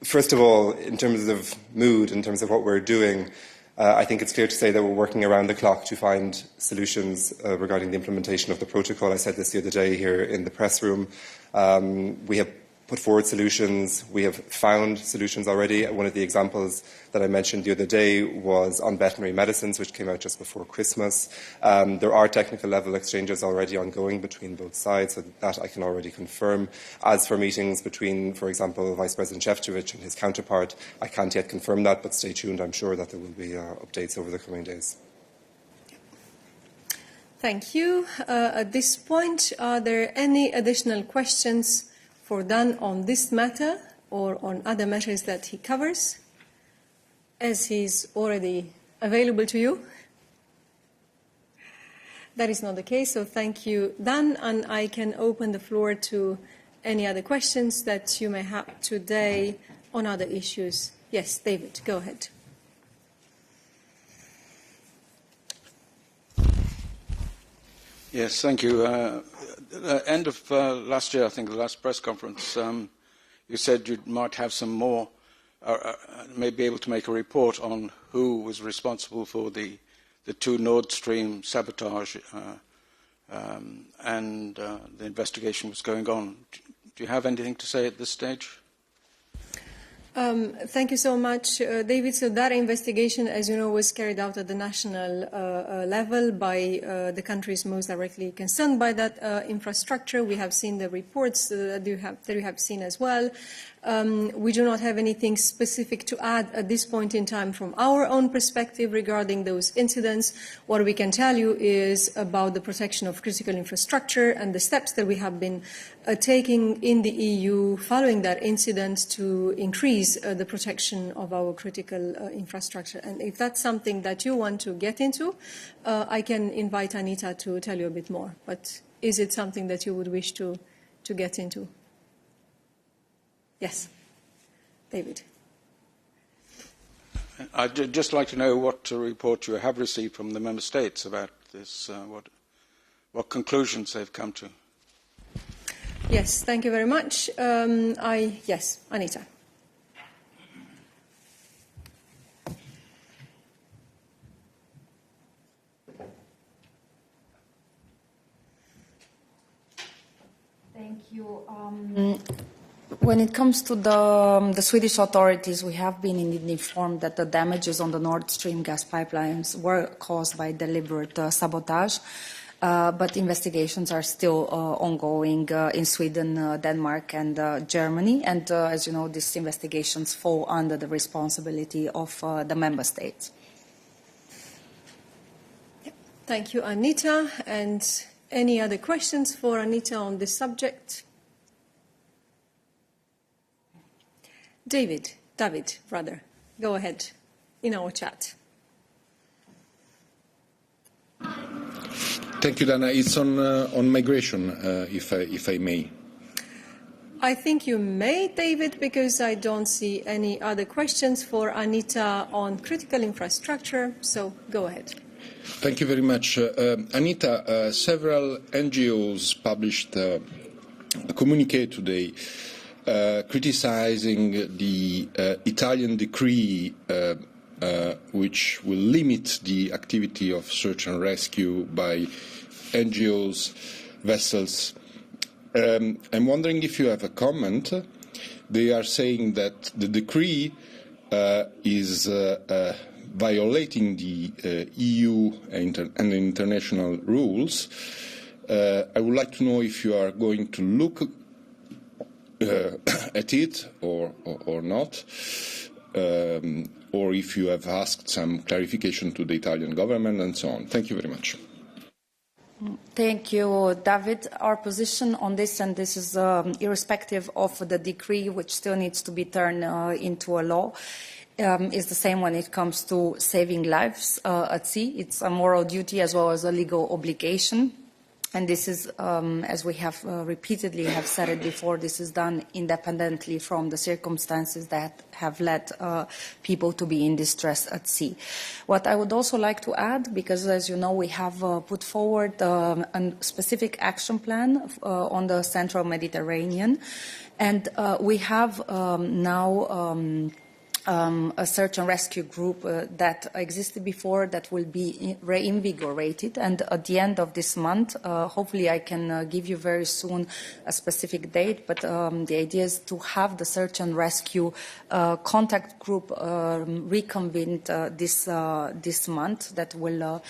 First of all, in terms of mood, in terms of what we're doing, I think it's clear to say that we're working around the clock to find solutions regarding the implementation of the protocol. I said this the other day here in the press room. We have put forward solutions. We have found solutions already. One of the examples that I mentioned the other day was on veterinary medicines, which came out just before Christmas. There are technical level exchanges already ongoing between both sides, so that I can already confirm. As for meetings between, for example, Vice President Šefčovič and his counterpart, I can't yet confirm that, but stay tuned. I'm sure that there will be updates over the coming days. Thank you. At this point, are there any additional questions for Dan on this matter or on other matters that he covers, as he's already available to you? That is not the case, so thank you, Dan, and I can open the floor to any other questions that you may have today on other issues. Yes, David, go ahead. Yes, thank you. End of last year, I think, the last press conference, you said you might have some more, may be able to make a report on who was responsible for the two Nord Stream sabotage, and the investigation was going on. Do you have anything to say at this stage? Thank you so much, David. So that investigation, as you know, was carried out at the national level by the countries most directly concerned by that infrastructure. We have seen the reports that you have seen as well. We do not have anything specific to add at this point in time from our own perspective regarding those incidents. What we can tell you is about the protection of critical infrastructure and the steps that we have been taking in the EU following that incident to increase the protection of our critical infrastructure. And if that's something that you want to get into, I can invite Anita to tell you a bit more. But is it something that you would wish to get into? Yes, David. I'd just like to know what report you have received from the member states about this, what conclusions they've come to. Yes, thank you very much. Yes, Anita. Thank you. When it comes to the Swedish authorities, we have been indeed informed that the damages on the Nord Stream gas pipelines were caused by deliberate sabotage, but investigations are still ongoing in Sweden, Denmark, and Germany. And as you know, these investigations fall under the responsibility of the member states. Thank you, Anita. And any other questions for Anita on this subject? David, go ahead in our chat. Thank you, Dana. It's on migration, if I may. I think you may, David, because I don't see any other questions for Anita on critical infrastructure, so go ahead. Thank you very much. Anita, several NGOs published a communique today criticizing the Italian decree which will limit the activity of search and rescue by NGOs, vessels. I'm wondering if you have a comment. They are saying that the decree is violating the EU and international rules. I would like to know if you are going to look at it or not, or if you have asked some clarification to the Italian government and so on. Thank you very much. Thank you, David. Our position on this, and this is irrespective of the decree, which still needs to be turned into a law, is the same when it comes to saving lives at sea. It's a moral duty as well as a legal obligation. And this is, as we have repeatedly have said it before, this is done independently from the circumstances that have led people to be in distress at sea. What I would also like to add, because as you know, we have put forward a specific action plan on the Central Mediterranean, and we have now a search and rescue group that existed before that will be reinvigorated, and at the end of this month, hopefully I can give you very soon a specific date, but the idea is to have the search and rescue contact group reconvened this month that will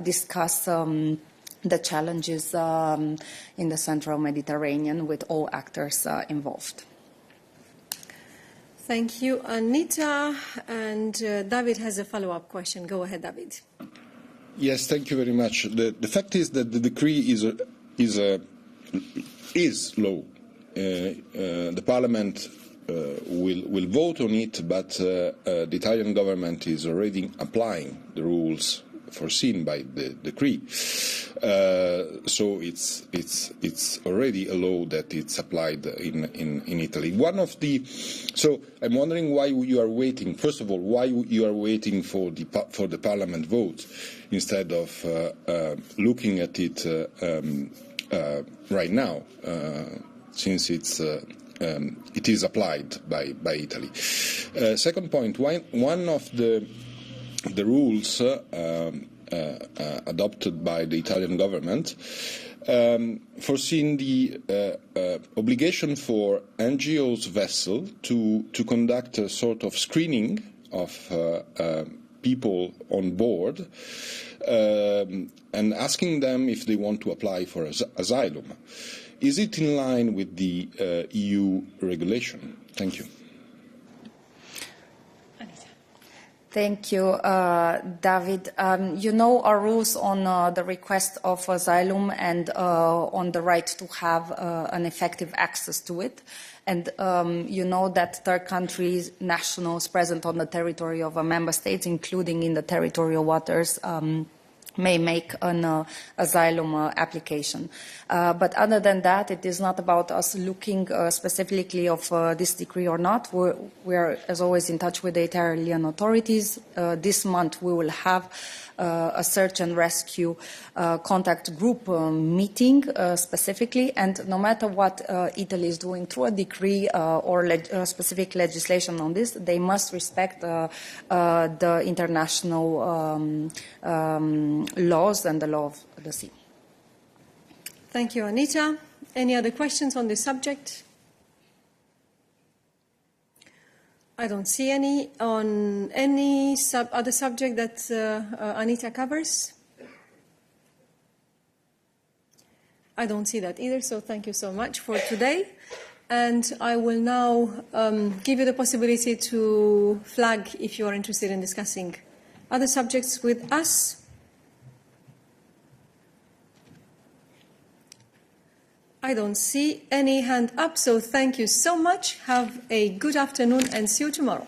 discuss the challenges in the Central Mediterranean with all actors involved. Thank you, Anita. And David has a follow-up question. Go ahead, David. Yes, thank you very much. The fact is that the decree is law. The Parliament will vote on it, but the Italian government is already applying the rules foreseen by the decree. So it's already a law that it's applied in Italy. So I'm wondering why you are waiting. First of all, why you are waiting for the Parliament vote instead of looking at it right now, since it is applied by Italy. Second point, one of the rules adopted by the Italian government foreseen the obligation for NGOs vessel to conduct a sort of screening of people on board and asking them if they want to apply for asylum. Is it in line with the EU regulation? Thank you. Thank you, David. You know our rules on the request of asylum and on the right to have an effective access to it. And you know that third countries, nationals present on the territory of a member state, including in the territorial waters, may make an asylum application. But other than that, it is not about us looking specifically of this decree or not. We're, as always, in touch with the Italian authorities. This month we will have a search and rescue contact group meeting specifically, and no matter what Italy is doing through a decree or specific legislation on this, they must respect the international laws and the law of the sea. Thank you, Anita. Any other questions on this subject? I don't see any. On any other subject that Anita covers? I don't see that either, so thank you so much for today. And I will now give you the possibility to flag if you are interested in discussing other subjects with us. I don't see any hand up, so thank you so much. Have a good afternoon and see you tomorrow.